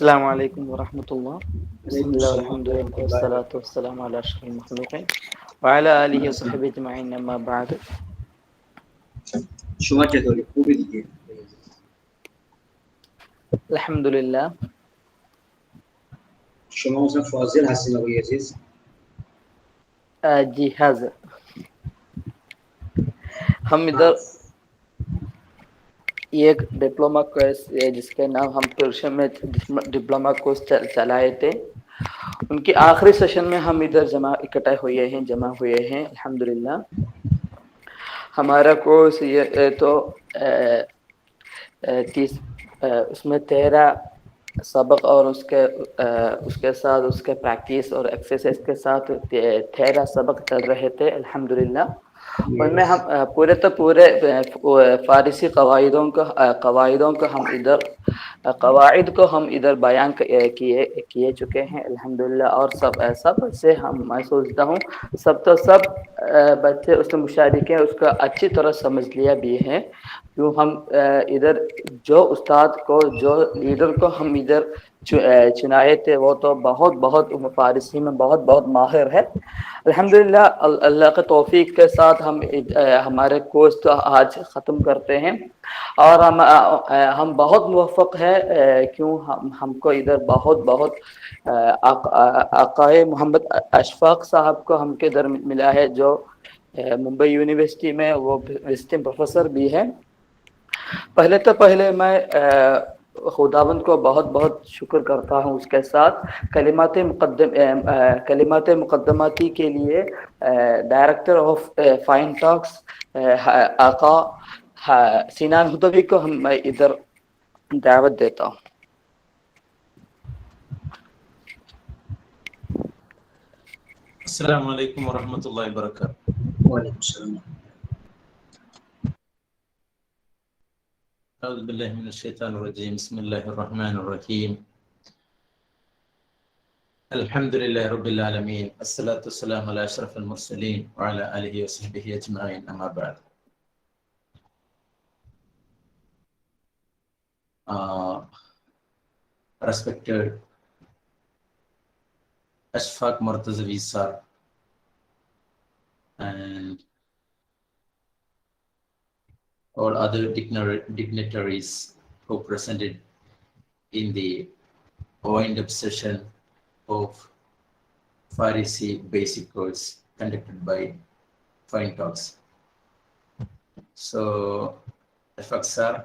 السلام عليكم ورحمة الله. بسم وعلیکم الله السلام والحمد لله ورحمۃ اللہ والصلاة والسلام على أشرف المخلوقين وعلى آله وصحبه أجمعين أما بعد. شما چطوری؟ خوبی دیگه؟ الحمد لله. شما مثلا فاضل هستین آقای عزیز؟ جی حاضر. ہم ادھر ایک ڈپلوما کورس جس کے نام ہم پرشین میں ڈپلوما کورس چلائے تھے، ان کے آخری سیشن میں ہم ادھر اکٹھے ہوئے ہیں الحمدللہ. ہمارا کورس یہ تو اس میں 13 سبق اور اس کے ساتھ اس کے پریکٹس اور ایکسرسائز کے ساتھ 13 سبق چل رہے تھے الحمدللہ. ان میں ہم پورے فارسی قواعدوں کو ہم ادھر بیان کیے چکے ہیں الحمدللہ. اور سب سے میں سوچتا ہوں سب بچے اس میں مشارکیں اس کا اچھی طرح سمجھ لیا بھی ہے، کیوں ہم ادھر جو استاد کو جو لیڈر کو ہم ادھر چنائے تھے وہ تو بہت فارسی میں بہت ماہر ہے الحمدللہ. اللہ کے توفیق کے ساتھ ہم ہمارے کورس تو آج ختم کرتے ہیں اور ہم بہت موفق ہے، کیوں ہم کو ادھر بہت آقائے محمد اشفاق صاحب کو ہم کے ادھر ملا ہے، جو ممبئی یونیورسٹی میں وہ وزٹنگ پروفیسر بھی ہے. پہلے میں خداوند کو بہت شکر کرتا ہوں. اس کے ساتھ کلمات مقدماتی کے لیے ڈائریکٹر آف فائن ٹاکس آقا سینان ہدوی کو میں ادھر دعوت دیتا ہوں. السلام عليكم ورحمة الله وبركاته. وعليكم السلام. أعوذ بالله من الشيطان الرجيم. بسم الله الرحمن الرحيم. الحمد لله رب العالمين. الصلاة والسلام على أشرف المرسلين وعلى آله وصحبه أجمعين. أما بعد. Respected Ashfaq Murtazavi sir and all other dignitaries who presented in the wind-up session of Farisi basic course conducted by Fine Talks. So, Ashfaq sir,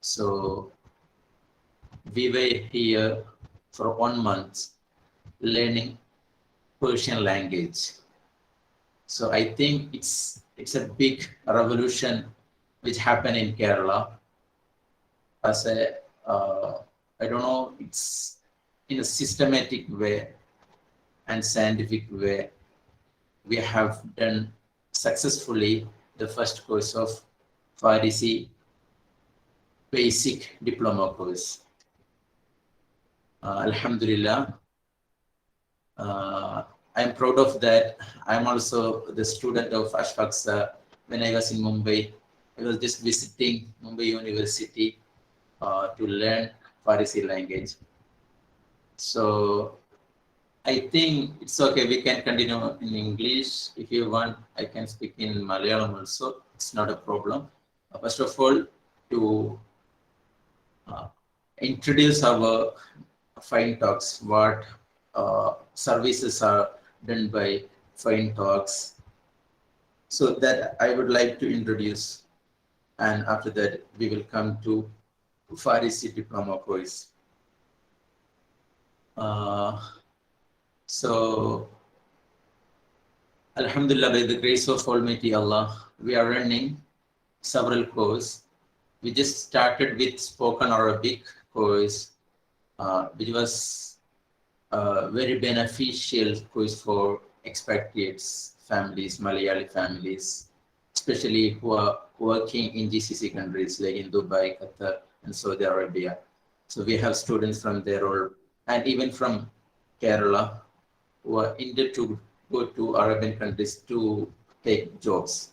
So we were here for 1 month learning Persian language. So I think it's a big revolution which happened in Kerala. As a I don't know, it's in a systematic way and scientific way. We have done successfully the first course of Farisi basic diploma course. Alhamdulillah. I am proud of that. I am also the student of Ashfaq sir. When I was in Mumbai, I was just visiting Mumbai University to learn Farisi language. So I think it's okay. We can continue in English. If you want, I can speak in Malayalam also. It's not a problem. First of all, to introduce our Fine Talks, what services are done by Fine Talks. So that I would like to introduce, and after that we will come to Farisi diploma course. So, Alhamdulillah, by the grace of Almighty Allah, we are running several courses. We just started with spoken Arabic course, which was a very beneficial course for expatriates families, Malayali families, especially who are working in GCC countries like in Dubai, Qatar, and Saudi Arabia. So we have students from there all, and even from Kerala, who are intended to go to Arabian countries to take jobs.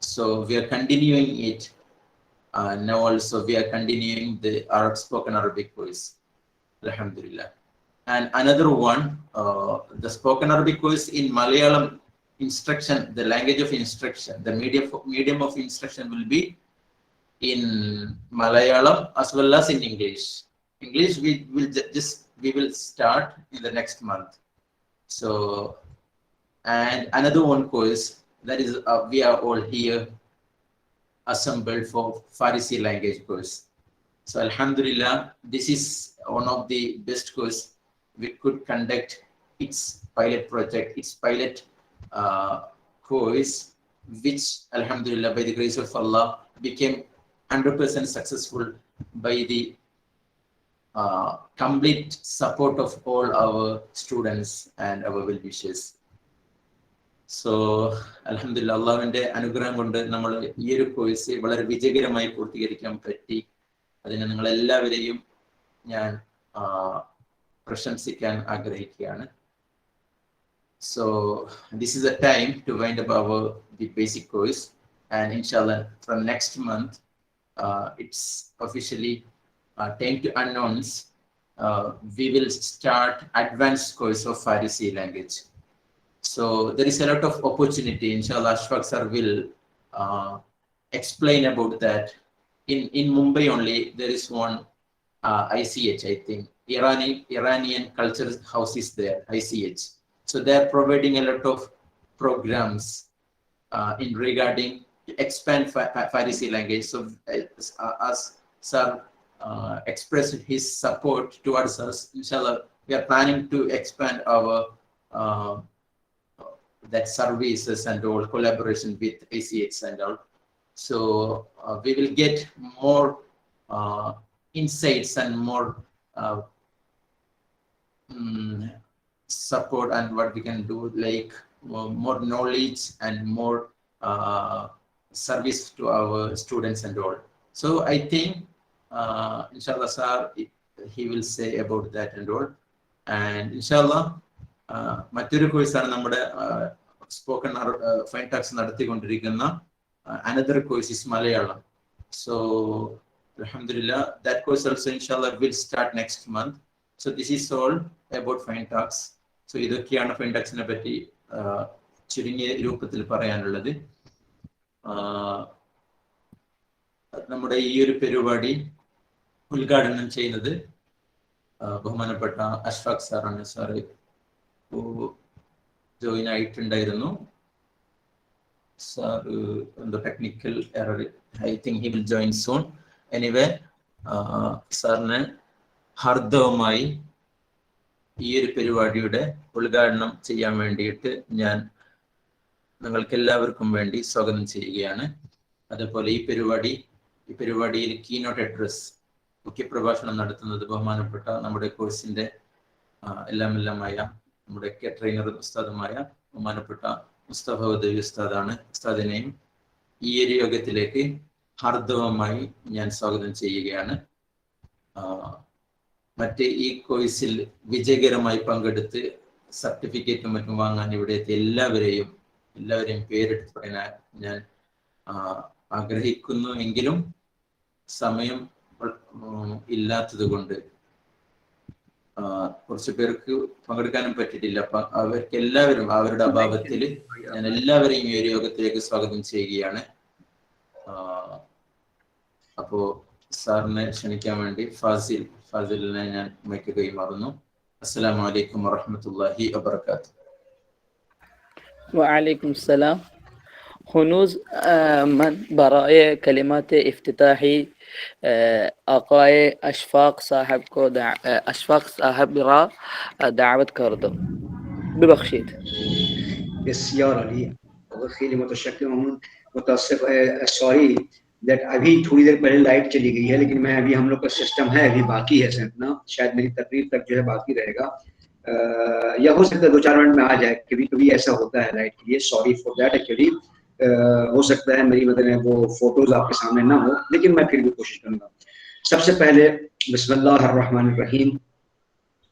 So we are continuing it. Now also we are continuing the spoken Arabic course. Alhamdulillah. And another one, the spoken Arabic course in Malayalam instruction, the language of instruction, the medium of instruction will be in Malayalam as well as in English. English we will start in the next month. So, and another one course that is we are all here assembled for Farisi language course. So Alhamdulillah, this is one of the best course we could conduct its pilot project, its pilot course, which Alhamdulillah by the grace of Allah became 100% successful by the complete support of all our students and our well-wishers. So Alhamdulillah, Allahവിന്റെ അനുഗ്രഹം കൊണ്ട് നമ്മൾ ഈ ഒരു course വളരെ വിജയകരമായി പൂർത്തീകരിക്കാൻ പറ്റി. അതിന് നിങ്ങൾ എല്ലാവരെയും ഞാൻ പ്രശംസിക്കാൻ ആഗ്രഹിക്കുകയാണ്. So this is a time to wind up the basic course, and inshallah from next month it's officially time to announce we will start advanced course of Farisi language. So there is a lot of opportunity. Inshallah, Ashfaq sir will explain about that. In Mumbai only there is one ICH, I think Iranian culture house is there, ICH. So they are providing a lot of programs in regarding to expand Farisi language. So as sir expressed his support towards us. Inshallah, we are planning to expand our that services and all collaboration with ACX and all. So we will get more insights and more support and what we can do, like more knowledge and more service to our students and all. So I think inshallah sir, he will say about that and all. And inshallah മറ്റൊരു കോഴ്സാണ് നമ്മുടെ spoken fine tax നടത്തിക്കൊണ്ടിരിക്കുന്ന another course is Malayalam. So alhamdulillah, that course also inshallah will start next month. So this is all about fine talks. So ഇതൊക്കെയാണ് fine ടാക്സിനെ പറ്റി ചുരുങ്ങിയ രൂപത്തിൽ പറയാനുള്ളത്. നമ്മുടെ ഈ ഒരു പരിപാടി ഉദ്ഘാടനം ചെയ്യുന്നത് ബഹുമാനപ്പെട്ട അഷ്ഫാഖ് സാറാണ്. സാറ് ജോയിൻ ആയിട്ടുണ്ടായിരുന്നു. സാർ എന്തോ technical error, I think he will join soon. Anyway സാറിന് ഹാർദവമായി ഈ ഒരു പരിപാടിയുടെ ഉദ്ഘാടനം ചെയ്യാൻ വേണ്ടിയിട്ട് ഞാൻ നിങ്ങൾക്ക് എല്ലാവർക്കും വേണ്ടി സ്വാഗതം ചെയ്യുകയാണ്. അതേപോലെ ഈ പരിപാടിയിൽ കീനോട്ട് അഡ്രസ് മുഖ്യപ്രഭാഷണം നടത്തുന്നത് ബഹുമാനപ്പെട്ട നമ്മുടെ കോഴ്സിന്റെ എല്ലാമായ നമ്മുടെ ട്രെയിനർ ഉസ്താദുമായ ബഹുമാനപ്പെട്ട മുസ്തഫ ഉദവി ഉസ്താദാണ്. ഉസ്താദിനെയും ഈ ഒരു യോഗത്തിലേക്ക് ഹാർദവമായി ഞാൻ സ്വാഗതം ചെയ്യുകയാണ്. മറ്റ് ഈ കോഴ്സിൽ വിജയകരമായി പങ്കെടുത്ത് സർട്ടിഫിക്കറ്റും മറ്റും വാങ്ങാൻ ഇവിടെ എത്തിയ എല്ലാവരെയും പേരെടുത്ത് പറയാൻ ഞാൻ ആഗ്രഹിക്കുന്നു. എങ്കിലും സമയം ഇല്ലാത്തത് കൊണ്ട് കുറച്ച് പേർക്ക് പങ്കെടുക്കാനും പറ്റിയിട്ടില്ല. അപ്പൊ അവർക്ക് എല്ലാവരും അവരുടെ അഭാവത്തിൽ ഞാൻ എല്ലാവരെയും ഈ ഒരു യോഗത്തിലേക്ക് സ്വാഗതം ചെയ്യുകയാണ്. അപ്പോ സാറിനെ ക്ഷണിക്കാൻ വേണ്ടി ഫാസിലിനെ ഞാൻ മൈക്ക് കൈമാറുന്നു. അസ്സലാമു അലൈക്കും വറഹ്മത്തുള്ളാഹി വബറകാതുഹു. وعليكم السلام. هنوز من برای کلمات افتتاحی آقای اشفاق صاحب را دعوت کردم. ببخشید. بسیار عالی. خیلی متاسف سوری دیٹ ابھی تھوڑی دیر پہلے لائٹ چلی گئی ہے، لیکن میں ابھی ہم لوگ کا سسٹم ہے ابھی باقی ہے سمجھنا، شاید میری تقریر تک جو ہے باقی رہے گا، یا ہو سکتا ہے 2-4 منٹ میں آ جائے. کبھی کبھی ایسا ہوتا ہے لائٹ کے لیے، سوری فور دیٹ. ایکچولی ہو سکتا ہے میری مطلب وہ فوٹوز آپ کے سامنے نہ ہو، لیکن میں پھر بھی کوشش کروں گا. سب سے پہلے بسم اللہ الرحمن الرحیم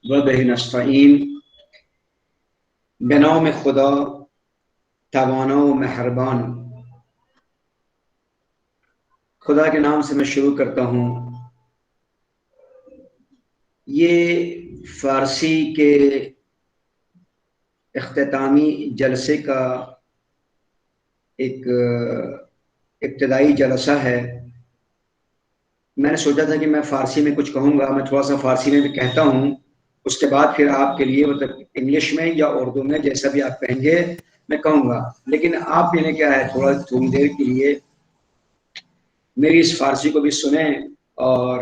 و بہ نستعین. بنام خدا توانا و مہربان. خدا کے نام سے میں شروع کرتا ہوں. یہ فارسی کے اختتامی جلسے کا ایک ابتدائی جلسہ ہے. میں نے سوچا تھا کہ میں فارسی میں کچھ کہوں گا، میں تھوڑا سا فارسی میں بھی کہتا ہوں، اس کے بعد پھر آپ کے لیے مطلب انگلش میں یا اردو میں جیسا بھی آپ کہیں گے میں کہوں گا. لیکن آپ کے لیے کیا ہے، تھوڑی دیر کے لیے میری اس فارسی کو بھی سنیں، اور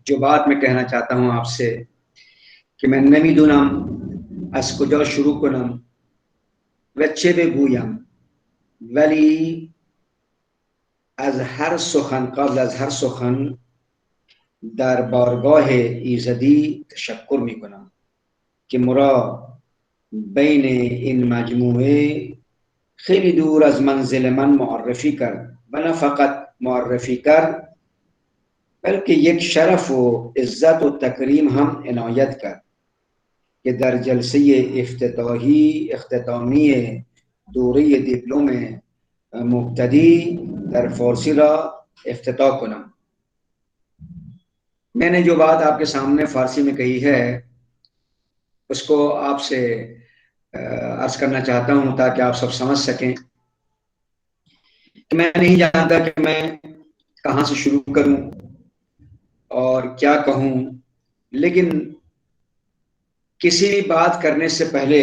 جو بات میں کہنا چاہتا ہوں آپ سے کہ من نمیدونم از کجا شروع کنم و چه بگویم، ولی از هر سخن قبل از هر سخن در بارگاه ایزدی تشکر میکنم که مرا بین این مجموعه خیلی دور از منزل من معرفی کرد، و نه فقط معرفی کرد بلکه یک شرف و عزت و تکریم هم عنایت کرد که در جلسه اختتامی دوره دیپلم مبتدی در فارسی را افتتاح کنم. میں نے جو بات آپ کے سامنے فارسی میں کہی ہے اس کو آپ سے عرض کرنا چاہتا ہوں تاکہ آپ سب سمجھ سکیں. میں نہیں جانتا کہ میں کہاں سے شروع کروں اور کیا کہوں، لیکن کسی بھی بات کرنے سے پہلے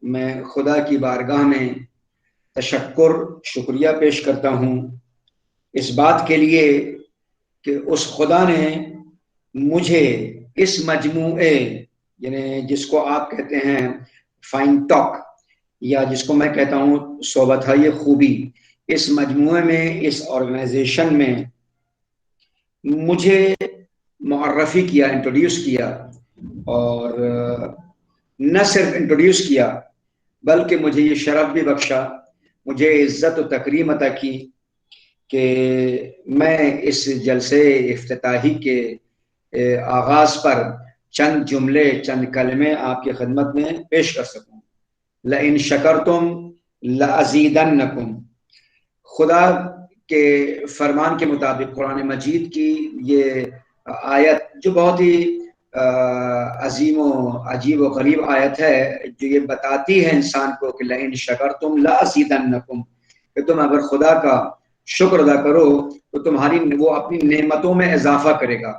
میں خدا کی بارگاہ میں شکریہ پیش کرتا ہوں اس بات کے لیے کہ اس خدا نے مجھے اس مجموعے یعنی جس کو آپ کہتے ہیں فائن ٹاک یا جس کو میں کہتا ہوں صحبتائی خوبی، اس مجموعے میں اس آرگنائزیشن میں مجھے معرفی کیا، انٹروڈیوس کیا، اور نہ صرف انٹروڈیوس کیا بلکہ مجھے یہ شرف بھی بخشا، مجھے عزت و تکریم عطا کی کہ میں اس جلسے افتتاحی کے آغاز پر چند جملے، چند کلمے آپ کی خدمت میں پیش کر سکوں۔ لئن شکرتم لازیدنکم، خدا کے فرمان کے مطابق قرآن مجید کی یہ آیت جو بہت ہی عظیم و عجیب و غریب آیت ہے، جو یہ بتاتی ہے انسان کو کہ لئن شکرتم لازیدنکم، کہ تم اگر خدا کا شکر ادا کرو تو تمہاری وہ اپنی نعمتوں میں اضافہ کرے گا۔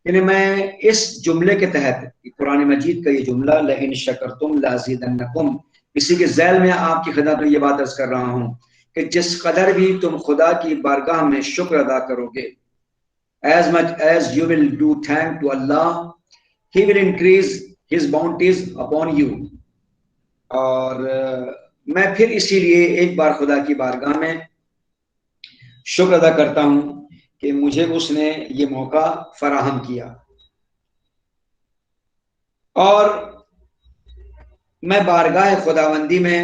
یعنی میں اس جملے کے تحت، قرآن مجید کا یہ جملہ لئن شکرتم لازیدنکم، اسی کے ذیل میں آپ کی خدمت میں یہ بات عرض کر رہا ہوں کہ جس قدر بھی تم خدا کی بارگاہ میں شکر ادا کرو گے، as much as you will do thank to Allah, he will increase his bounties upon you۔ اور میں پھر اسی لیے ایک بار خدا کی بارگاہ میں شکر ادا کرتا ہوں کہ مجھے اس نے یہ موقع فراہم کیا، اور میں بارگاہ خداوندی میں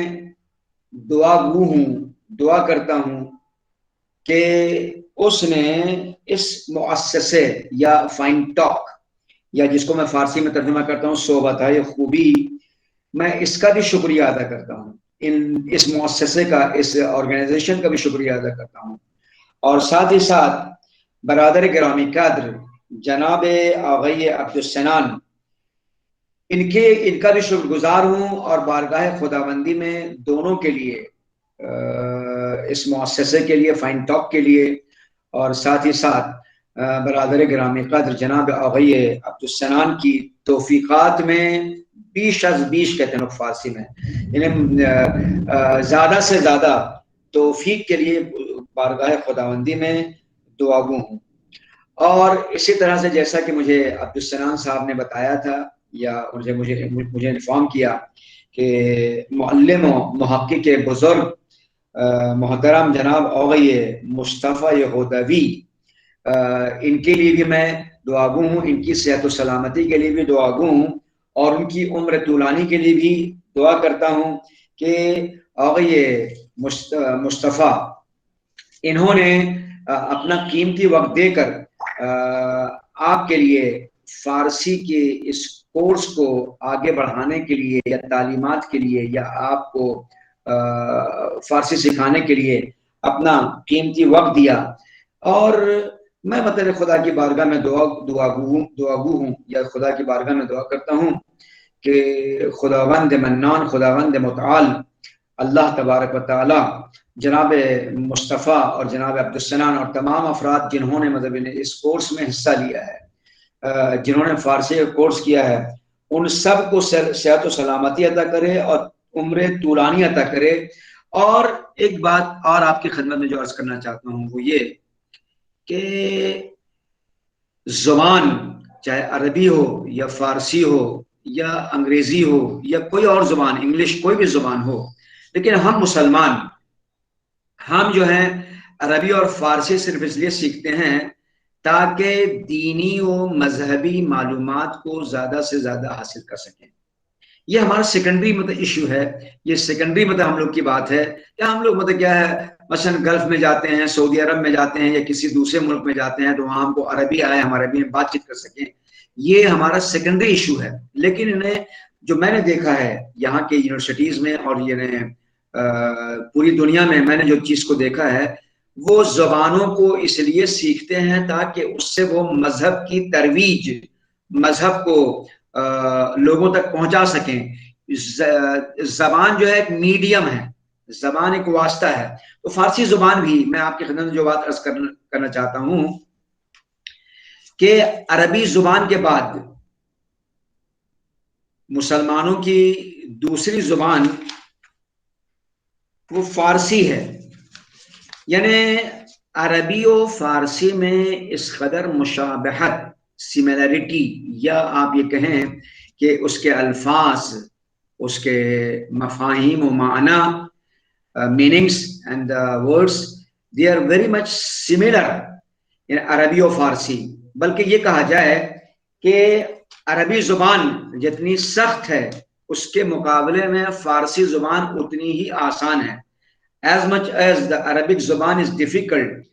دعا گو ہوں، دعا کرتا ہوں کہ اس نے اس مؤسسے یا فائن ٹاک، یا جس کو میں فارسی میں ترجمہ کرتا ہوں صحبتائے خوبی، میں اس کا بھی شکریہ ادا کرتا ہوں، اس مؤسسے کا، اس آرگنائزیشن کا بھی شکریہ ادا کرتا ہوں، اور ساتھ ہی ساتھ برادر گرامی قدر جناب آغائی عبدالسنان، ان کا بھی شکر گزار ہوں، اور بارگاہ خداوندی میں دونوں کے لیے، اس مؤسسے کے لیے، فائن ٹاک کے لیے، اور ساتھ ہی ساتھ برادر گرامی قدر جناب آغائی عبدالسنان کی توفیقات میں بیش از بیش کہتے ہیں فارسی میں، یعنی زیادہ سے زیادہ توفیق کے لیے بارگاہ خداوندی میں دعا گو ہوں۔ اور اسی طرح سے جیسا کہ مجھے عبدالسلام صاحب نے بتایا تھا، یا مجھے انفارم کیا کہ معلم و محقق بزرگ محترم جناب آغائی مصطفیٰ یہودوی، ان کے لیے بھی میں دعا گو ہوں، ان کی صحت و سلامتی کے لیے بھی دعا گو ہوں، اور ان کی عمر طولانی کے لیے بھی دعا کرتا ہوں کہ آغائی مصطفیٰ انہوں نے اپنا قیمتی وقت دے کر آپ کے لیے فارسی کے اس کورس کو آگے بڑھانے کے لیے، یا تعلیمات کے لیے، یا آپ کو فارسی سکھانے کے لیے اپنا قیمتی وقت دیا، اور میں مطلب خدا کی بارگاہ میں دعا گو ہوں، یا خدا کی بارگاہ میں دعا کرتا ہوں کہ خداوند منان، خداوند متعال اللہ تبارک و تعالی جناب مصطفیٰ اور جناب عبدالسنان اور تمام افراد جنہوں نے مطلب اس کورس میں حصہ لیا ہے، جنہوں نے فارسی کا کورس کیا ہے، ان سب کو صحت و سلامتی عطا کرے اور عمر طولانی عطا کرے۔ اور ایک بات اور آپ کی خدمت میں جو عرض کرنا چاہتا ہوں وہ یہ کہ زبان چاہے عربی ہو یا فارسی ہو یا انگریزی ہو یا کوئی اور زبان، انگلش، کوئی بھی زبان ہو، لیکن ہم مسلمان، ہم جو ہیں عربی اور فارسی صرف اس لیے سیکھتے ہیں تاکہ دینی و مذہبی معلومات کو زیادہ سے زیادہ حاصل کر سکیں۔ یہ ہمارا سیکنڈری مطلب ایشو ہے، یہ سیکنڈری مطلب ہم لوگ کی بات ہے کہ ہم لوگ مطلب کیا ہے، مثلا گلف میں جاتے ہیں، سعودی عرب میں جاتے ہیں، یا کسی دوسرے ملک میں جاتے ہیں تو وہاں ہم کو عربی آئے، ہم عربی میں بات چیت کر سکیں، یہ ہمارا سیکنڈری ایشو ہے۔ لیکن انہیں جو میں نے دیکھا ہے یہاں کے یونیورسٹیز میں، اور یہ پوری دنیا میں میں نے جو چیز کو دیکھا ہے، وہ زبانوں کو اس لیے سیکھتے ہیں تاکہ اس سے وہ مذہب کی ترویج، مذہب کو لوگوں تک پہنچا سکیں۔ زبان جو ہے ایک میڈیم ہے، زبان ایک واسطہ ہے۔ تو فارسی زبان بھی، میں آپ کی خدمت میں جو بات عرض کرنا چاہتا ہوں کہ عربی زبان کے بعد مسلمانوں کی دوسری زبان وہ فارسی ہے، یعنی عربی و فارسی میں اس قدر مشابہت سملیرٹی یا آپ یہ کہیں کہ اس کے الفاظ اس کے مفاہیم و معنی meanings and the words they are very much similar in عربی و فارسی بلکہ یہ کہا جائے کہ عربی زبان جتنی سخت ہے اس کے مقابلے میں فارسی زبان اتنی ہی آسان ہے as much as the Arabic زبان is difficult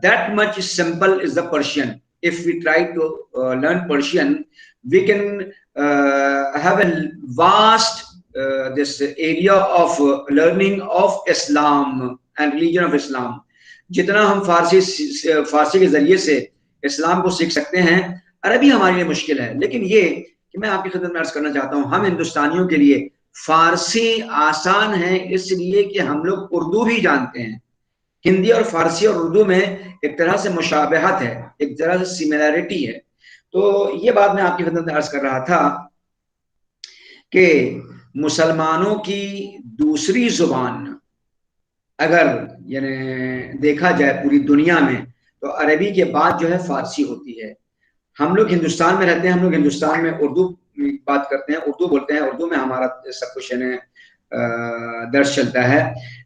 that much simple is the Persian. If we try to learn Persian we can have a vast this area of learning of Islam and religion of Islam. جتنا ہم فارسی کے ذریعے سے اسلام کو سیکھ سکتے ہیں عربی ہمارے لیے مشکل ہے لیکن یہ کہ میں آپ کی خدمت میں عرض کرنا چاہتا ہوں ہم ہندوستانیوں کے لیے فارسی آسان ہے اس لیے کہ ہم لوگ اردو بھی جانتے ہیں ہندی اور فارسی اور اردو میں ایک طرح سے مشابہت ہے ایک طرح سے سملیرٹی ہے تو یہ بات میں آپ کی خدمت میں عرض کر رہا تھا کہ مسلمانوں کی دوسری زبان اگر یعنی دیکھا جائے پوری دنیا میں تو عربی کے بعد جو ہے فارسی ہوتی ہے ہم لوگ ہندوستان میں رہتے ہیں ہم لوگ ہندوستان میں اردو بات کرتے ہیں اردو بولتے ہیں اردو میں ہمارا سب کچھ یعنی درس چلتا ہے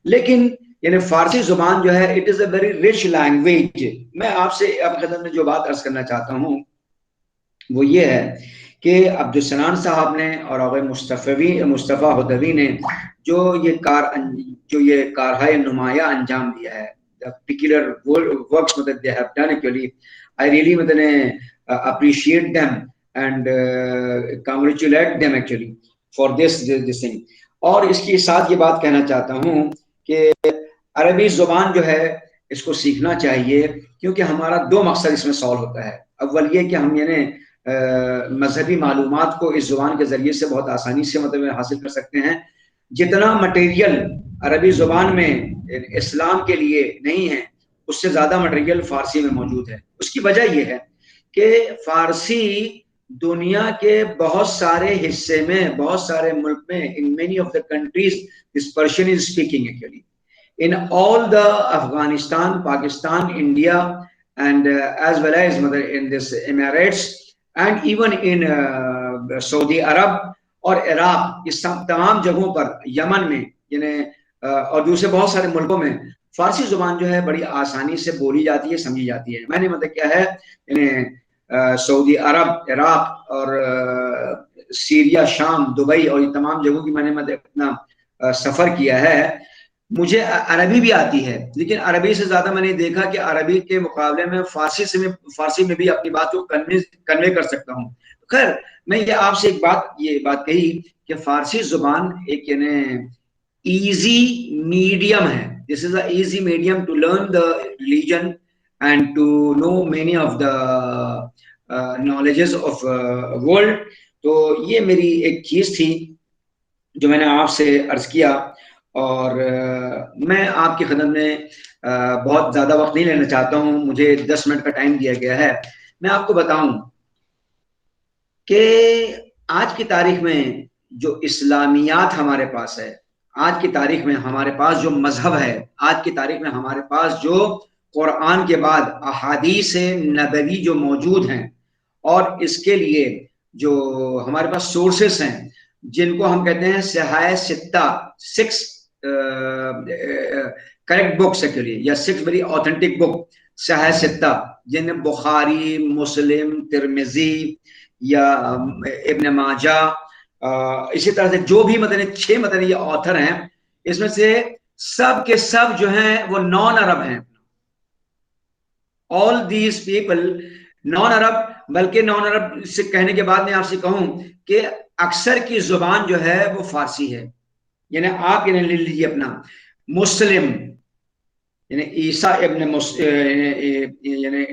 لیکن یعنی فارسی زبان جو ہے it is a very rich language میں آپ سے اب خدمت میں جو بات عرض کرنا چاہتا ہوں وہ یہ ہے کہ عبدالسنان صاحب نے اور آغا مصطفیٰ ہدوی نے جو یہ کارہائے نمایاں انجام دیا ہے the particular works that they have done actually I really appreciate them and congratulate them actually for this thing اور اس کے ساتھ یہ بات کہنا چاہتا ہوں کہ عربی زبان جو ہے اس کو سیکھنا چاہیے کیونکہ ہمارا دو مقصد اس میں سالو ہوتا ہے اول یہ کہ ہم یعنی مذہبی معلومات کو اس زبان کے ذریعے سے بہت آسانی سے حاصل کر سکتے ہیں جتنا مٹیریل عربی زبان میں اسلام کے لیے نہیں ہے اس سے زیادہ مٹیریل فارسی میں موجود ہے اس کی وجہ یہ ہے کہ فارسی دنیا کے بہت سارے حصے میں بہت سارے ملک میں in many of the countries this Persian is speaking actually in all the Afghanistan, Pakistan, India and as well as in this Emirates and even in Saudi Arab اور عراق اس تمام جگہوں پر یمن میں یعنی اور دوسرے بہت سارے ملکوں میں فارسی زبان جو ہے بڑی آسانی سے بولی جاتی ہے سمجھی جاتی ہے میں نے کیا ہے یعنی سعودی عرب عراق اور سیریا شام دبئی اور یہ تمام جگہوں کی میں نے اپنا سفر کیا ہے مجھے عربی بھی آتی ہے لیکن عربی سے زیادہ میں نے دیکھا کہ عربی کے مقابلے میں فارسی میں بھی اپنی بات کو کنوے کر سکتا ہوں خیر میں یہ آپ سے یہ بات کہی کہ فارسی زبان ایک یعنی ایزی میڈیم ہے this is an easy medium to learn the religion and to know many of the knowledges of world تو یہ میری ایک چیز تھی جو میں نے آپ سے عرض کیا اور میں آپ کی خدمت میں بہت زیادہ وقت نہیں لینا چاہتا ہوں مجھے 10 منٹ کا ٹائم دیا گیا ہے میں آپ کو بتاؤں کہ آج کی تاریخ میں جو اسلامیات ہمارے پاس ہے آج کی تاریخ میں ہمارے پاس جو مذہب ہے آج کی تاریخ میں ہمارے پاس جو قرآن کے بعد احادیث نبوی جو موجود ہیں اور اس کے لیے جو ہمارے پاس سورسز ہیں جن کو ہم کہتے ہیں صحاح ستہ 6 کریکٹ بکس کے لیے یا 6 ویری آتھینٹک بک صحاح ستہ جن میں بخاری مسلم ترمذی یا ابن ماجہ اسی طرح سے جو بھی 6 یہ آتھر ہیں اس میں سے سب کے سب جو ہیں وہ نان عرب ہیں all these people نان عرب بلکہ نان عرب سے کہنے کے بعد میں آپ سے کہوں کہ اکثر کی زبان جو ہے وہ فارسی ہے یعنی آپ لے لیجیے اپنا مسلم یعنی عیسیٰ ابن یعنی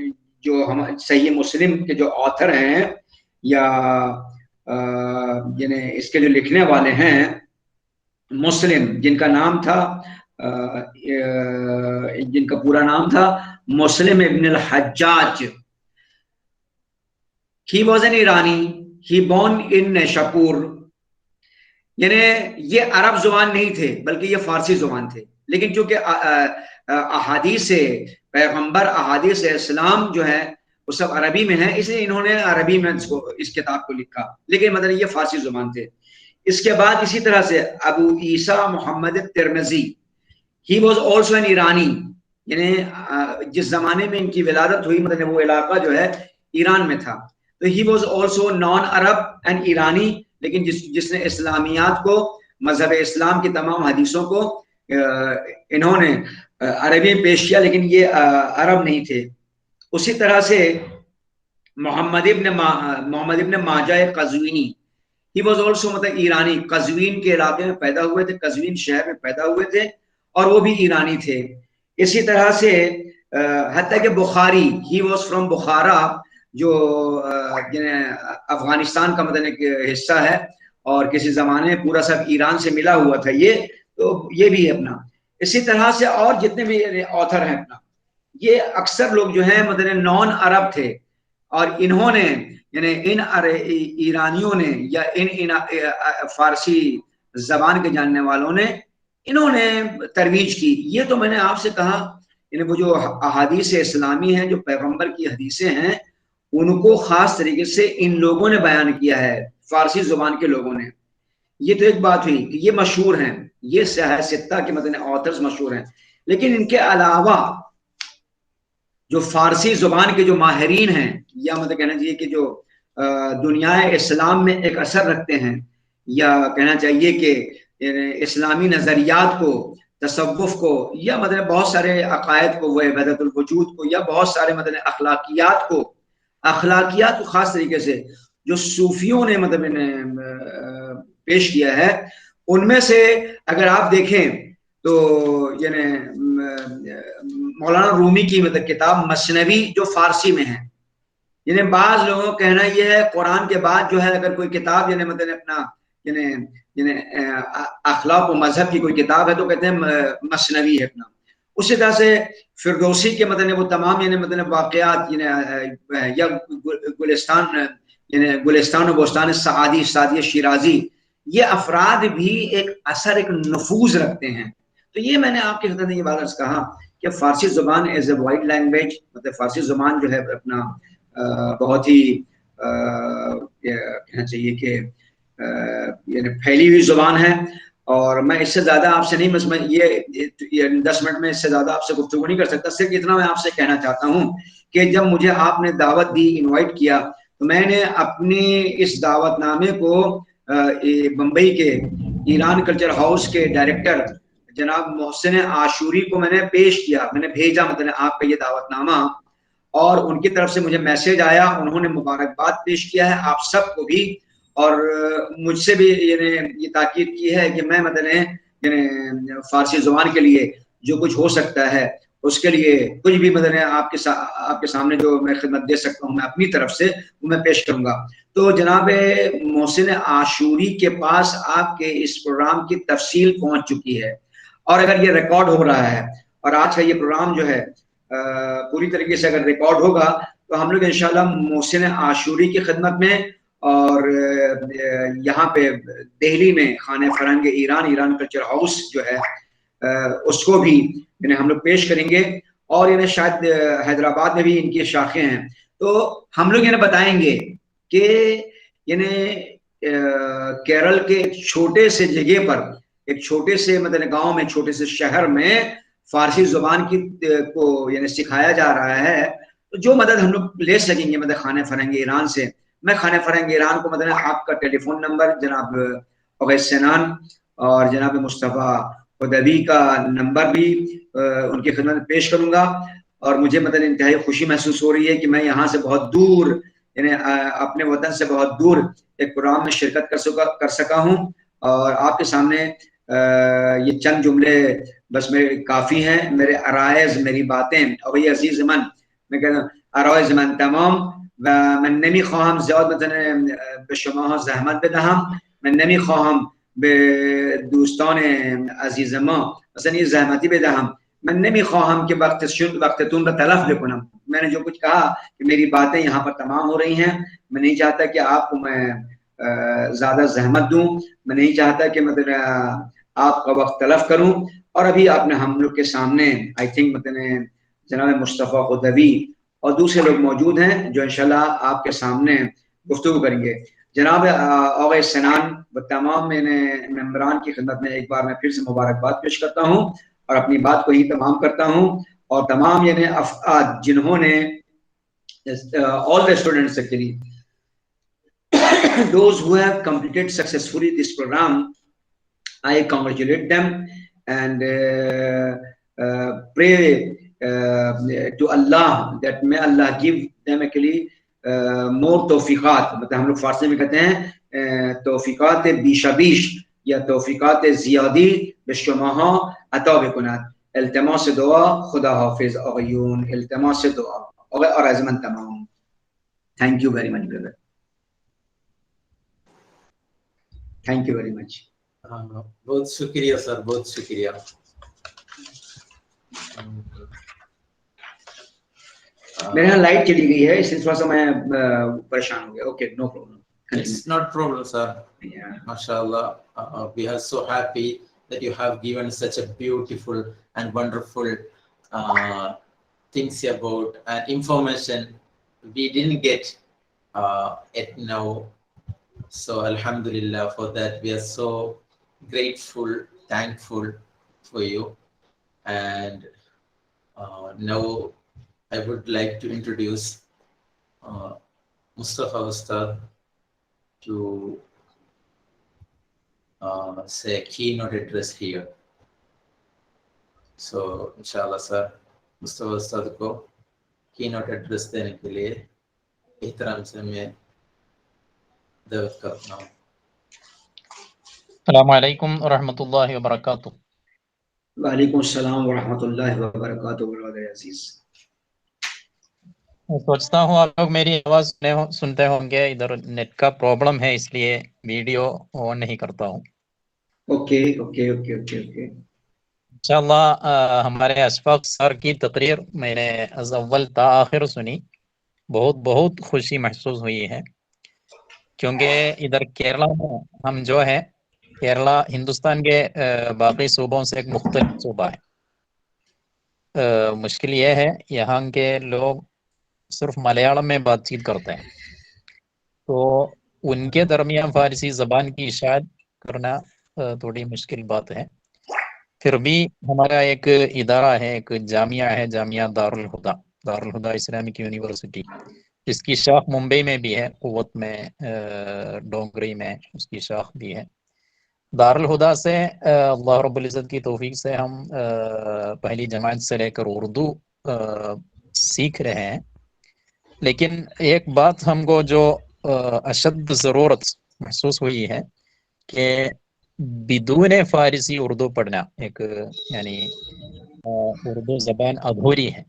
جو ہم صحیح مسلم کے جو آتھر ہیں یا یعنی اس کے جو لکھنے والے ہیں مسلم جن کا نام تھا جن کا پورا نام تھا مسلم ابن الحجاج he was an Irani he born in Nishapur یعنی یہ عرب زبان نہیں تھے بلکہ یہ فارسی زبان تھے لیکن چونکہ احادیث پیغمبر، احادیث اسلام جو ہے وہ سب عربی میں ہیں، اس لیے انہوں نے عربی میں اس کتاب کو لکھا، لیکن مطلب یہ فارسی زبان تھے۔ اس کے بعد اسی طرح سے ابو عیسیٰ محمد ترمذی، ہی واز آلسو این ایرانی، یعنی جس زمانے میں ان کی ولادت ہوئی مطلب وہ علاقہ جو ہے ایران میں تھا، تو he was also non Arab and ایرانی، لیکن جس نے اسلامیات کو، مذہب اسلام کی تمام حدیثوں کو انہوں نے عربی میں پیش کیا، لیکن یہ عرب نہیں تھے۔ اسی طرح سے محمد ابن ماجہ قزوینی، ہی واز آلسو مطلب ایرانی، قزوین کے علاقے میں پیدا ہوئے تھے، قزوین شہر میں پیدا ہوئے تھے اور وہ بھی ایرانی تھے۔ اسی طرح سے حتیٰ کہ بخاری، ہی واز فرام بخارا، جو افغانستان کا مطلب ایک حصہ ہے اور کسی زمانے میں پورا سب ایران سے ملا ہوا تھا یہ، تو یہ بھی ہے اپنا۔ اسی طرح سے اور جتنے بھی آتھر ہیں اپنا، یہ اکثر لوگ جو ہیں مطلب نان عرب تھے، اور انہوں نے یعنی ان ایرانیوں نے یا ان فارسی زبان کے جاننے والوں نے انہوں نے ترویج کی۔ یہ تو میں نے آپ سے کہا یعنی وہ جو احادیث اسلامی ہیں، جو پیغمبر کی حدیثیں ہیں، ان کو خاص طریقے سے ان لوگوں نے بیان کیا ہے، فارسی زبان کے لوگوں نے۔ یہ تو ایک بات ہوئی کہ یہ مشہور ہیں، یہ سیاح ستہ کے مطلب آتھرز مشہور ہیں، لیکن ان کے علاوہ جو فارسی زبان کے جو ماہرین ہیں، یا مطلب کہنا چاہیے کہ جو دنیا اسلام میں ایک اثر رکھتے ہیں، یا کہنا چاہیے کہ اسلامی نظریات کو، تصوف کو، یا مطلب بہت سارے عقائد کو، وہ وحدت الوجود کو، یا بہت سارے مطلب اخلاقیات کو خاص طریقے سے جو صوفیوں نے مطلب پیش کیا ہے، ان میں سے اگر آپ دیکھیں تو یعنی مولانا رومی کی مطلب کتاب مثنوی جو فارسی میں ہے، یعنی بعض لوگوں کا کہنا یہ ہے قرآن کے بعد جو ہے اگر کوئی کتاب یعنی مطلب اپنا یعنی اخلاق و مذہب کی کوئی کتاب ہے تو کہتے ہیں مثنوی ہے اپنا۔ اسی طرح سے فردوسی کے مطلب وہ تمام یعنی مطلب واقعات یا گلستان و بستان سعدی شیرازی، یہ افراد بھی ایک اثر، ایک نفوذ رکھتے ہیں۔ تو یہ میں نے آپ کی خدمت میں یہ بات کہا کہ فارسی زبان ایز اے وائڈ لینگویج، مطلب فارسی زبان جو ہے اپنا بہت ہی کہنا چاہیے کہ یعنی پھیلی ہوئی زبان ہے، اور میں اس سے زیادہ آپ سے نہیں، بس میں یہ 10 منٹ میں اس سے زیادہ آپ سے گفتگو نہیں کر سکتا۔ صرف اتنا میں آپ سے کہنا چاہتا ہوں کہ جب مجھے آپ نے دعوت دی، انوائٹ کیا، تو میں نے اپنی اس دعوت نامے کو بمبئی کے ایران کلچر ہاؤس کے ڈائریکٹر جناب محسن عاشوری کو میں نے پیش کیا، میں نے بھیجا مطلب آپ کا یہ دعوت نامہ، اور ان کی طرف سے مجھے میسج آیا، انہوں نے مبارکباد پیش کیا ہے آپ سب کو بھی، اور مجھ سے بھی یعنی یہ تاکید کی ہے کہ میں مطلب یعنی فارسی زبان کے لیے جو کچھ ہو سکتا ہے اس کے لیے کچھ بھی مطلب آپ کے سامنے جو میں خدمت دے سکتا ہوں میں اپنی طرف سے وہ میں پیش کروں گا۔ تو جناب محسن عاشوری کے پاس آپ کے اس پروگرام کی تفصیل پہنچ چکی ہے، اور اگر یہ ریکارڈ ہو رہا ہے اور آج کا یہ پروگرام جو ہے پوری طریقے سے اگر ریکارڈ ہوگا تو ہم لوگ انشاءاللہ محسن عاشوری کی خدمت میں اور یہاں پہ دہلی میں خانہ فرہنگ ایران کلچر ہاؤس جو ہے اس کو بھی یعنی ہم لوگ پیش کریں گے، اور یعنی شاید حیدرآباد میں بھی ان کی شاخیں ہیں، تو ہم لوگ یعنی بتائیں گے کہ یعنی کیرل کے ایک چھوٹے سے جگہ پر، ایک چھوٹے سے مطلب گاؤں میں، چھوٹے سے شہر میں فارسی زبان کی کو یعنی سکھایا جا رہا ہے، تو جو مدد ہم لوگ لے سکیں گے مطلب خانہ فرہنگ ایران سے، میں خانہ فرہنگ ایران کو مطلب آپ کا ٹیلی فون نمبر جناب اویس سنان اور جناب مصطفیٰ خدبی کا نمبر بھی ان کی خدمت میں پیش کروں گا، اور مجھے مطلب انتہائی خوشی محسوس ہو رہی ہے کہ میں یہاں سے بہت دور یعنی اپنے وطن سے بہت دور ایک پروگرام میں شرکت کر سکا ہوں، اور آپ کے سامنے یہ چند جملے بس میرے کافی ہیں، میرے عرائض، میری باتیں، اور یہ عزیز من میں کہتا ہوں عرائض من تمام، و من نمیخواهم زیاد به شما زحمت بدهم، من نمیخواهم به دوستان عزیز ما مثلا یہ زحمتی بدهم، من نمیخواهم کہ وقتتون رو تلف بکنم۔ میں نے جو کچھ کہا کہ میری باتیں یہاں پر تمام ہو رہی ہیں، میں نہیں چاہتا کہ آپ کو میں زیادہ زحمت دوں، میں نہیں چاہتا کہ مطلب آپ کا وقت تلف کروں، اور ابھی آپ نے ہم لوگ کے سامنے آئی تھنک مطلب جناب مصطفیٰ خدوی اور دوسرے لوگ موجود ہیں جو انشاءاللہ آپ کے سامنے گفتگو کریں گے. جناب آغا سنان و تمام ممبران کی خدمت میں ایک بار میں پھر سے مبارکباد پیش کرتا ہوں اور اپنی بات کو ہی تمام کرتا ہوں. اور تمام افراد جنہوں نے all the students actually those who have completed successfully this program, I congratulate them and pray to Allah that may Allah give them actually more توفیقات. مطلب ہم لوگ فارسی میں کہتے ہیں توفیقات بیشابیش یا توفیقات زیادی به شماها عطا بکند. التماس دعا. خدا حافظ آقایون. التماس دعا. آقای آرزمند تمام. Thank you very much brother. Thank you very much. بہت شکریہ سر, بہت شکریہ. میرے یہاں لائٹ چلی گئی ہے اس لیے تھوڑا سا میں پریشان ہو گیا. Okay no problem. It's not problem, sir. Yeah. MashaAllah, we are so happy that you have given such a beautiful and wonderful things about and information we didn't get at now. So Alhamdulillah for that. We are so grateful, thankful for you. And now I would like to introduce Mustafa Ustad to say a keynote address here. So inshallah sir, Mustafa Ustad ko keynote address dene ke liye ihtaram se main da'wat karta hu. السلام علیکم ورحمۃ اللہ وبرکاتہ. وعلیکم السلام ورحمۃ اللہ وبرکاتہ. برادر عزیز, میں سوچتا ہوں آپ لوگ میری آواز سنتے ہوں گے. ادھر نیٹ کا پرابلم ہے اس لیے ویڈیو آن نہیں کرتا ہوں. Okay okay okay okay okay. انشاءاللہ ہمارے اشفاق سر کی تقریر میں نے از اول تا آخر سنی. بہت بہت خوشی محسوس ہوئی ہے کیونکہ ادھر کیرلا میں ہم جو ہے, کیرلا ہندوستان کے باقی صوبوں سے ایک مختلف صوبہ ہے. مشکل یہ ہے یہاں کے لوگ صرف ملیالم میں بات چیت کرتے ہیں, تو ان کے درمیان فارسی زبان کی اشاعت کرنا تھوڑی مشکل بات ہے. پھر بھی ہمارا ایک ادارہ ہے, ایک جامعہ ہے, جامعہ دارالہدیٰ اسلامک یونیورسٹی, جس کی شاخ ممبئی میں بھی ہے, قوت میں, ڈونگری میں اس کی شاخ بھی ہے. دارالہدیٰ سے اللہ رب العزت کی توفیق سے ہم پہلی جماعت سے لے کر اردو سیکھ رہے ہیں. لیکن ایک بات ہم کو جو اشد ضرورت محسوس ہوئی ہے کہ بدون فارسی اردو پڑھنا ایک یعنی اردو زبان ادھوری ہے,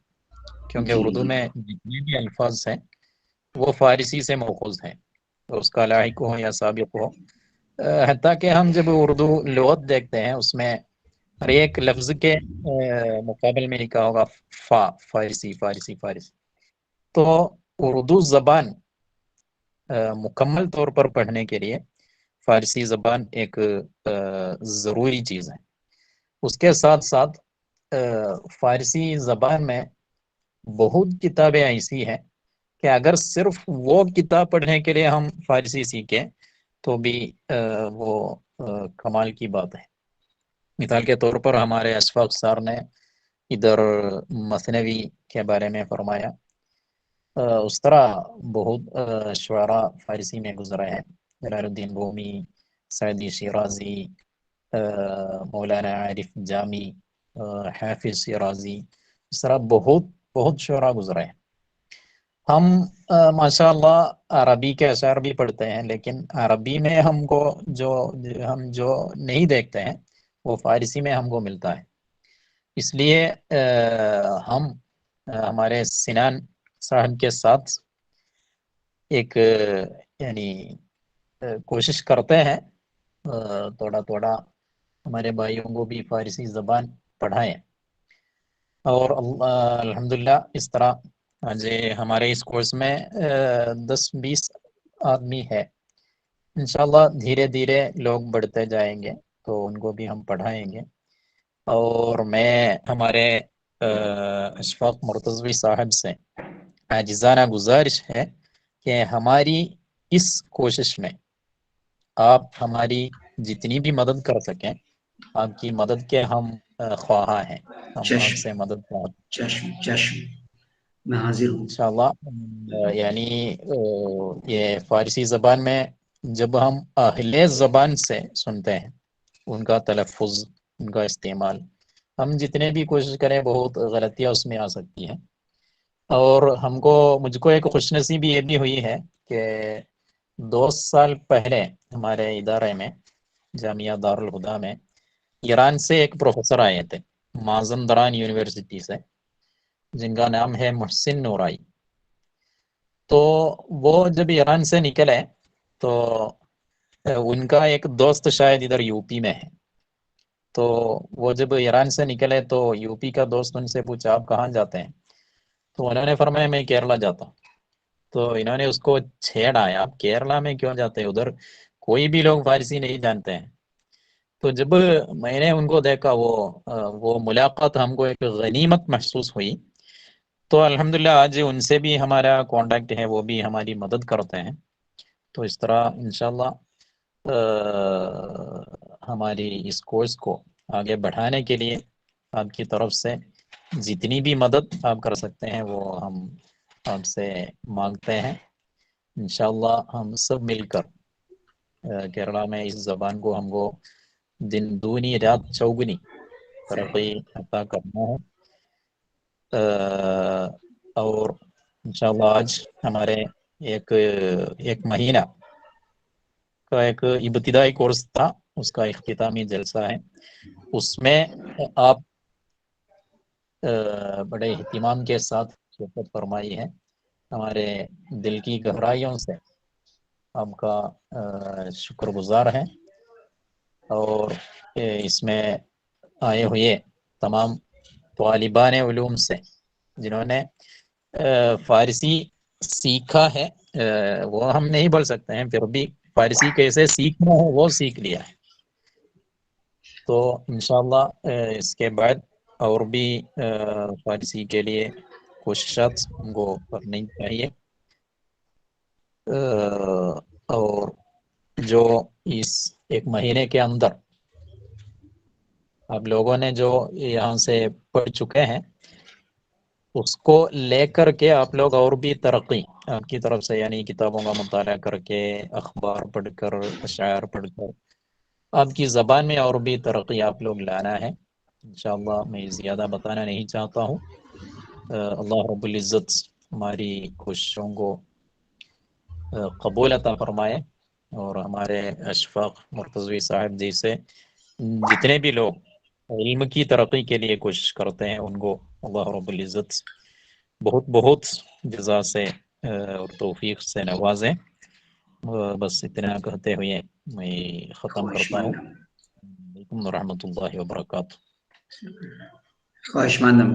کیونکہ اردو میں جتنے بھی الفاظ ہیں وہ فارسی سے ماخوذ ہیں, اس کا لاحق ہو یا سابق ہو. حتیٰ کہ ہم جب اردو لغت دیکھتے ہیں اس میں ہر ایک لفظ کے مقابل میں لکھا ہوگا فارسی فارسی فارسی. تو اردو زبان مکمل طور پر پڑھنے کے لیے فارسی زبان ایک ضروری چیز ہے. اس کے ساتھ ساتھ فارسی زبان میں بہت کتابیں ایسی ہیں کہ اگر صرف وہ کتاب پڑھنے کے لیے ہم فارسی سیکھیں تو بھی وہ کمال کی بات ہے. مثال کے طور پر ہمارے اشفاق سار نے ادھر مثنوی کے بارے میں فرمایا. اس طرح بہت شعراء فارسی میں گزرے ہیں, جلال الدین رومی, سعدی شیرازی, مولانا عارف جامی, حافظ شیرازی, اس طرح بہت بہت شعراء گزرے ہیں. ہم ماشاء اللہ عربی کے اشعار بھی پڑھتے ہیں, لیکن عربی میں ہم جو نہیں دیکھتے ہیں وہ فارسی میں ہم کو ملتا ہے. اس لیے ہم ہمارے سنان صاحب کے ساتھ ایک یعنی کوشش کرتے ہیں تھوڑا تھوڑا ہمارے بھائیوں کو بھی فارسی زبان پڑھائیں. اور الحمدللہ اس طرح آج ہمارے اس کورس میں 10-20 آدمی ہے. انشاءاللہ دھیرے دھیرے لوگ بڑھتے جائیں گے تو ان کو بھی ہم پڑھائیں گے. اور میں ہمارے اشفاق مرتضوی صاحب سے عاجزانہ گزارش ہے کہ ہماری اس کوشش میں آپ ہماری جتنی بھی مدد کر سکیں آپ کی مدد کے ہم خواہاں ہیں، ہم آپ چشم سے مدد چاہتے ہیں چشم چشم میں حاضر ہوں. انشاءاللہ. یعنی یہ فارسی زبان میں جب ہم اہل زبان سے سنتے ہیں ان کا تلفظ، ان کا استعمال، ہم جتنے بھی کوشش کریں بہت غلطیاں اس میں آ سکتی ہیں. اور مجھ کو ایک خوش نصیبی یہ بھی ہوئی ہے کہ 2 سال پہلے ہمارے ادارے میں جامعہ دارالہدیٰ میں ایران سے ایک پروفیسر آئے تھے مازندران یونیورسٹی سے، جن کا نام ہے محسن نورائی. تو وہ جب ایران سے نکلے تو ان کا ایک دوست شاید ادھر یو پی میں ہے، تو وہ جب ایران سے نکلے تو یو پی کا دوست ان سے پوچھا آپ کہاں جاتے ہیں؟ تو انہوں نے فرمایا میں کیرلا جاتا ہوں. تو انہوں نے اس کو چھیڑا آپ کیرلا میں کیوں جاتے ہیں، ادھر کوئی بھی لوگ فارسی نہیں جانتے ہیں. تو جب میں نے ان کو دیکھا وہ ملاقات ہم کو ایک غنیمت محسوس ہوئی. تو الحمدللہ آج ان سے بھی ہمارا کانٹیکٹ ہے، وہ بھی ہماری مدد کرتے ہیں. تو اس طرح انشاءاللہ ہماری اس کورس کو آگے بڑھانے کے لیے آپ کی طرف سے جتنی بھی مدد آپ کر سکتے ہیں وہ ہم آپ سے مانگتے ہیں. انشاءاللہ ہم سب مل کر کیرلا میں اس زبان کو ہم کو دن دونی رات چوگنی ترقی عطا کرنا ہے. اور انشاءاللہ آج ہمارے ایک مہینہ کا ایک ابتدائی کورس تھا، اس کا اختتامی جلسہ ہے. اس میں آپ بڑے اہتمام کے ساتھ شرکت فرمائی ہے. ہمارے دل کی گہرائیوں سے آپ کا شکر گزار ہیں. اور اس میں آئے ہوئے تمام طالبان علوم سے جنہوں نے فارسی سیکھا ہے، وہ ہم نہیں بول سکتے ہیں، پھر بھی فارسی کیسے سیکھنا ہے وہ سیکھ لیا ہے. تو انشاءاللہ اس کے بعد اور بھی فارسی کے لیے کوششات ہم کو کرنی چاہیے. اور جو اس ایک مہینے کے اندر آپ لوگوں نے جو یہاں سے پڑھ چکے ہیں اس کو لے کر کے آپ لوگ اور بھی ترقی آپ کی طرف سے، یعنی کتابوں کا مطالعہ کر کے، اخبار پڑھ کر، اشعار پڑھ کر آپ کی زبان میں اور بھی ترقی آپ لوگ لانا ہے. انشاءاللہ میں زیادہ بتانا نہیں چاہتا ہوں. اللہ رب العزت ہماری کوششوں کو قبول عطا فرمائے، اور ہمارے اشفاق مرتضوی صاحب جی سے جتنے بھی لوگ علم کی ترقی کے لیے کوشش کرتے ہیں ان کو اللہ رب العزت بہت بہت جزا سے اور توفیق سے نوازیں. بس اتنا کہتے ہوئے میں ختم کرتا ہوں. علیکم ورحمۃ اللہ وبرکاتہ. خواہش مندم.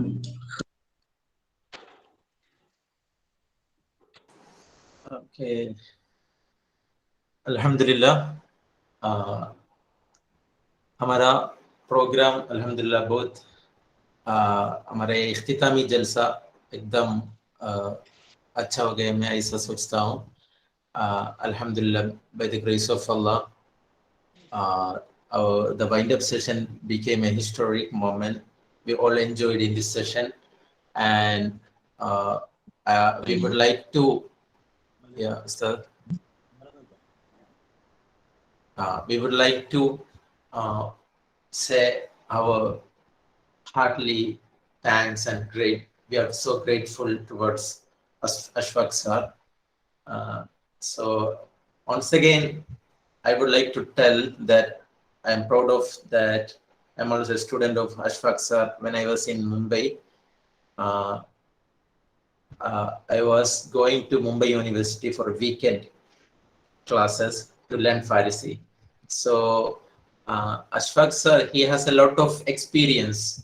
Okay. الحمدللہ ہمارا پروگرام الحمدللہ بہت ہمارے اختتامی جلسہ ایک دم اچھا ہو گیا، میں ایسا سوچتا ہوں. Alhamdulillah, by the grace of Allah, the wind-up session became a historic moment. We all enjoyed in this session, and we would like to, sir. We would like to say our heartily thanks and we are so grateful towards Ashfaq sir. So once again, I would like to tell that I am proud of that. I'm also a student of Ashfaq sir. When I was in Mumbai, I was going to Mumbai University for weekend classes to learn Farsi. So Ashfaq sir, he has a lot of experience.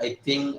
I think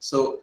so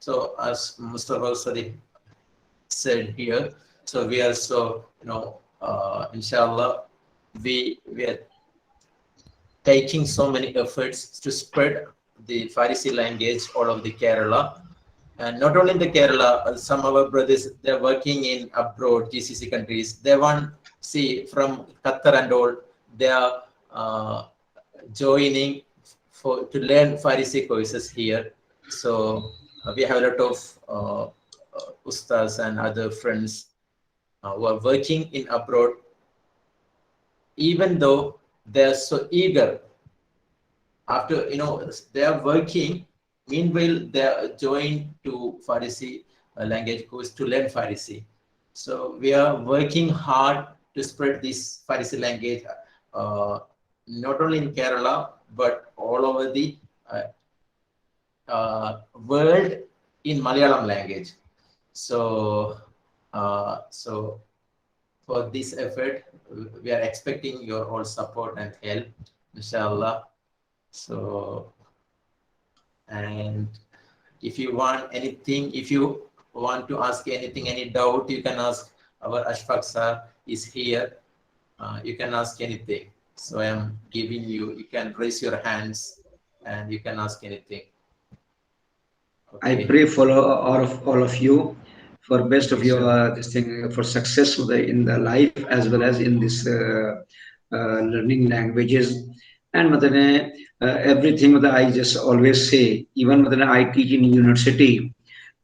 So as Mustafa Sadiq said here, so we are so, inshallah, we are taking so many efforts to spread the Farsi language all over the Kerala. And not only in the Kerala, some of our brothers, they're working in abroad, GCC countries. They want, see, from Qatar and all, they are joining to learn Farsi courses here. So we have a lot of ustas and other friends who are working in abroad, even though they are so eager. After, they are working, meanwhile, they are joined to Farsi language course to learn Farsi. So we are working hard to spread this Farsi language, not only in Kerala, but all over the world in Malayalam language. So for this effort, we are expecting your all support and help, inshallah. So, and if you want anything, if you want to ask anything, any doubt, you can ask. Our Ashfaq sir is here. You can ask anything. So I am giving you can raise your hands and you can ask anything. I pray for all of you for best of your this thing, for success in the life as well as in this learning languages. And everything that I just always say, even I teach in university,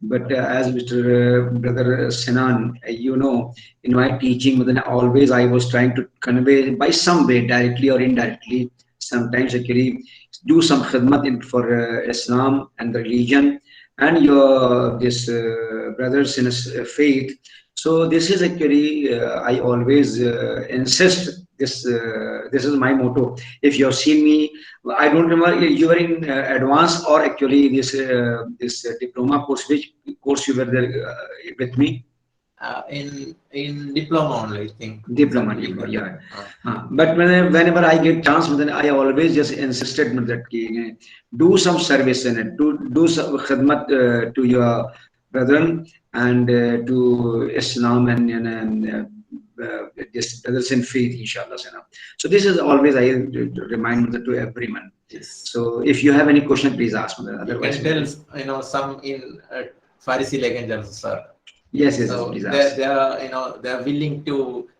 but as Mr. Brother Sinan, in my teaching, always I was trying to convey by some way, directly or indirectly, sometimes actually do some khidmat for Islam and the religion and your brothers in faith. So this is actually I always insist. This is my motto. If you have seen me, I don't remember you were in advanced or actually this diploma course. Which course you were there with me? In diploma only, I think. Diploma, yeah. But whenever I get chance, then I always just insisted that do some service in it, do some khidmat to your brethren and to Islam and this brothers in faith, inshallah. So this is always I remind to everyone. Yes. So if you have any question, please ask me. Otherwise, you can tell some in Farsi language, sir. Yes, so please ask. They are they are willing to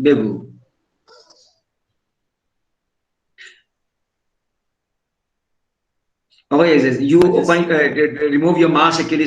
Bebu. Oh yes, you remove your mask actually,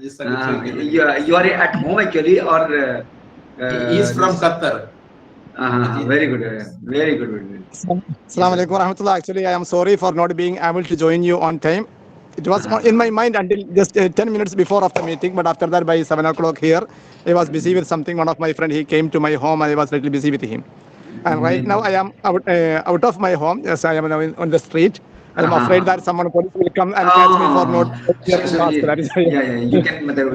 You are at home actually or? He is from Qatar. Very good, very good. Assalamu alaikum warahmatullah. Actually, I am sorry for not being able to join you on time. It was in my mind until just 10 minutes before of the meeting, but after that by 7 o'clock here, I was busy with something. One of my friend, he came to my home and I was a little busy with him. And right now I am out of my home. Yes, I am now on the street. I am afraid that someone police will come and catch me for not wearing mask. That is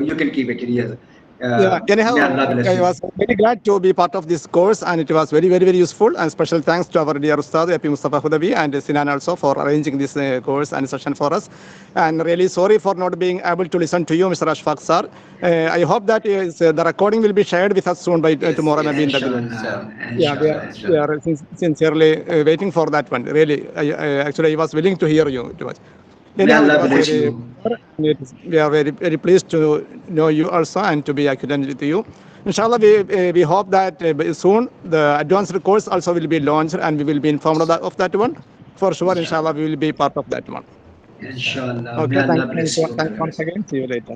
you can keep it. Yes. Anyhow, I was very glad to be part of this course, and it was very, very, very useful. And special thanks to our dear Ustad, AP Mustafa Hudavi, and Sinan also for arranging this course and session for us. And really sorry for not being able to listen to you, Mr. Ashfaq sir. I hope that the recording will be shared with us soon by tomorrow. Maybe in the we are sincerely waiting for that one. Really, actually, I was willing to hear you too much. Allah bless you. We are very, very pleased to know you also and to be acquainted with you. Inshallah, we hope that soon the advanced course also will be launched and we will be informed of that one. For sure, inshallah, we will be part of that one. Inshallah. Okay, thanks once again. See you later.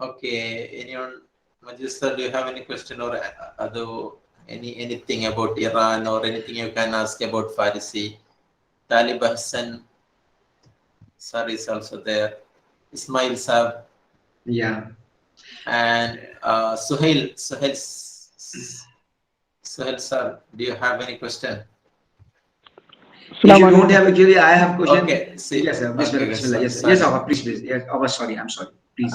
Okay, anyone, Majid sir, do you have any question or other anything about Iran or anything you can ask about Farsi? Talib Hassan sir is also there. Ismail sir Yeah. and Suhail sir, do you have any question? If you don't have, actually, I have question. Okay, see. Yes, sir. Bismillah, Okay, Bismillah. Yes, sorry. yes, Abba, please, please. Yes, Abba, sorry, I'm sorry. Please.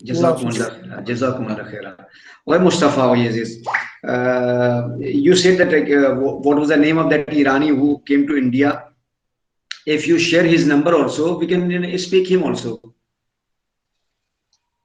Jazakumullah khairan. Why Mustafa Yazid? You said that what was the name of that Irani who came to India? If you share his number also, we can speak him also.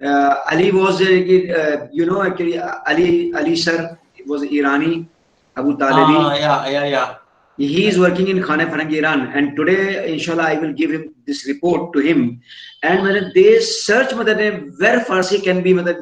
Ali was you know actually Ali sir was Irani, Abu Talebi. Yeah. He is working in Khane Farang Iran, and today inshallah I will give him this report to him. And when they search where Farsi can be,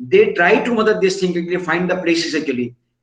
they try to this thing find the places actually.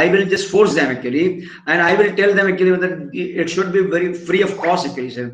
I will just force them actually, and I will tell them actually that it should be very free of cost actually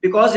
because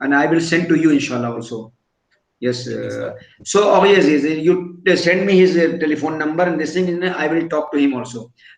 and I will send to you inshallah also. Yes. So yes, you send me his telephone number and this thing, I will talk to him also,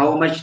how much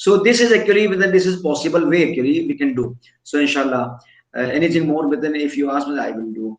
So this is actually this is possible way actually we can do. So inshallah anything more if you ask me I will do.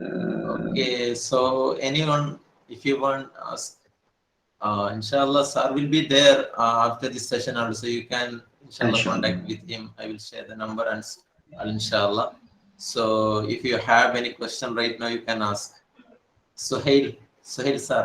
Okay, so anyone, if you want, inshallah, sir will be there after this session also. You can, inshallah, contact with him. I will share the number and inshallah. So if you have any question right now, you can ask. Suhail sir.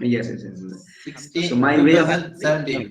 yes 16 so my way of 17.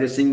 this thing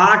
8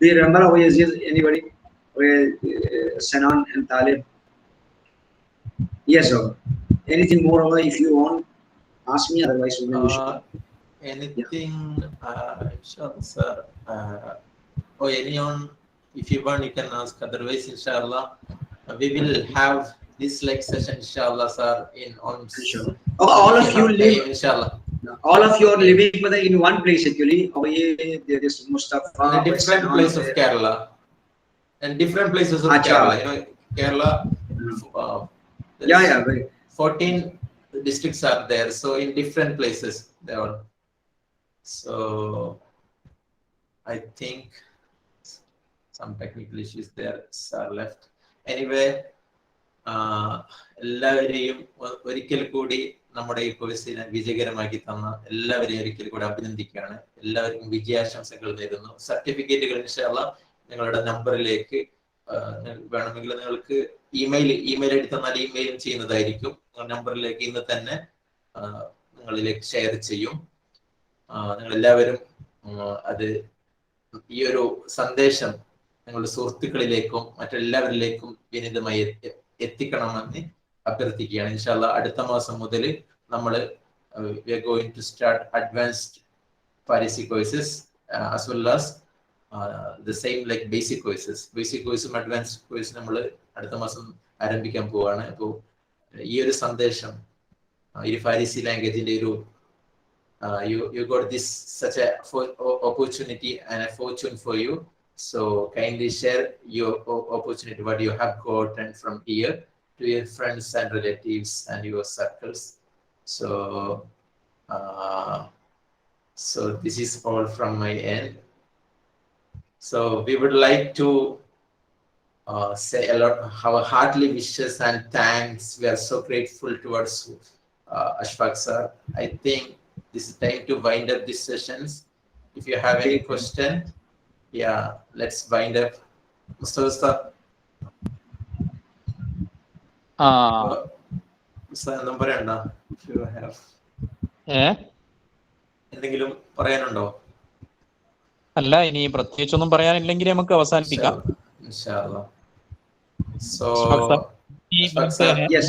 Do you remember how is anybody Sinan and Talib? Yes sir. Anything more over if you want ask me, otherwise we will anything inshallah sir. Or anyone if you want you can ask, otherwise inshallah we will have this like session inshallah sir in on inshallah. All of you live inshallah. All of you are living in one place actually. There is Mustafa in a different place of Kerala and different places of Kerala. You know Kerala yeah 14 districts are there, so in different places they are. So I think some technical issues there are left. Anyway എല്ലാവരെയും ഒരിക്കൽ കൂടി നമ്മുടെ ഈ കോഴ്സിനെ വിജയകരമാക്കി തന്ന എല്ലാവരെയും ഒരിക്കൽ കൂടി അഭിനന്ദിക്കുകയാണ്. എല്ലാവർക്കും വിജയാശംസകൾ നേരുന്നു. സർട്ടിഫിക്കറ്റുകൾ ഇൻഷാല്ലാഹ് നിങ്ങളുടെ നമ്പറിലേക്ക് വേണമെങ്കിൽ നിങ്ങൾക്ക് ഇമെയിൽ ഐഡി തന്നാൽ ഇമെയിൽ ചെയ്യുന്നതായിരിക്കും. നമ്പറിലേക്ക് ഇന്ന് തന്നെ നിങ്ങളിലേക്ക് ഷെയർ ചെയ്യും. നിങ്ങളെല്ലാവരും അത് ഈ ഒരു സന്ദേശം നിങ്ങളുടെ സുഹൃത്തുക്കളിലേക്കും മറ്റെല്ലാവരിലേക്കും വിനീതമായി എത്തിക്കണമെന്ന് അഭ്യർത്ഥിക്കുകയാണ്. ഇൻഷാല്ലാ അടുത്ത മാസം മുതൽ നമ്മൾ we are going to start advanced Farisi courses as well as the same like basic courses. Basic course advanced course നമ്മൾ അടുത്ത മാസം ആരംഭിക്കാൻ പോവാണ്. അപ്പോൾ ഈ ഒരു സന്ദേശം ഈ ഫാരിസി ലാംഗ്വേജിന്റെ ഒരു you got this such a opportunity and a fortune for you. So kindly share your opportunity, what you have gotten from here, to your friends and relatives and your circles. So so this is all from my end. So we would like to say a lot our heartily wishes and thanks. We are so grateful towards Ashfaq sir. I think this is time to wind up these sessions. If you have any question, yeah, let's wind up. Mustafa sir, number എന്താ? If you have എന്തെങ്കിലും പറയാനുണ്ടോ? അല്ല, ഇനി പ്രത്യേകിച്ചൊന്നും പറയാനില്ലെങ്കിൽ നമുക്ക് അവസാനിപ്പിക്കാം. Inshallah. So yes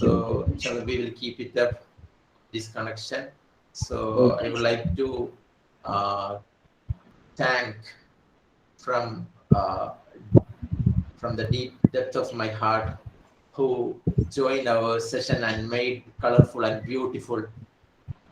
So inshallah we will keep it up, this connection. So I would like to thank from the deep depth of my heart who joined our session and made colorful and beautiful.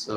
So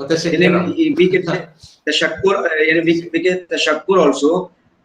We can say tashakkur, we can tashakkur also,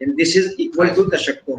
And this is equal to tashakkur.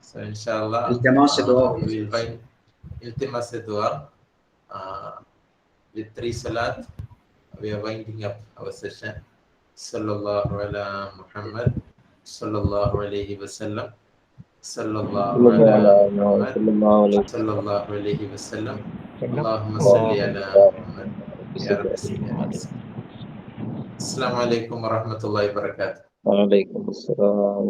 So inshallah iltimas se dua with 3 salat we are winding up our session. Sallallahu ala Muhammad sallallahu alayhi wa sallam. Sallallahu ala Muhammad sallallahu alayhi wa sallam. Allahumma salli ala Muhammad ya rabbi salli ala. Assalamu alaikum wa rahmatullahi wa barakatuh. Wa alaikum assalam.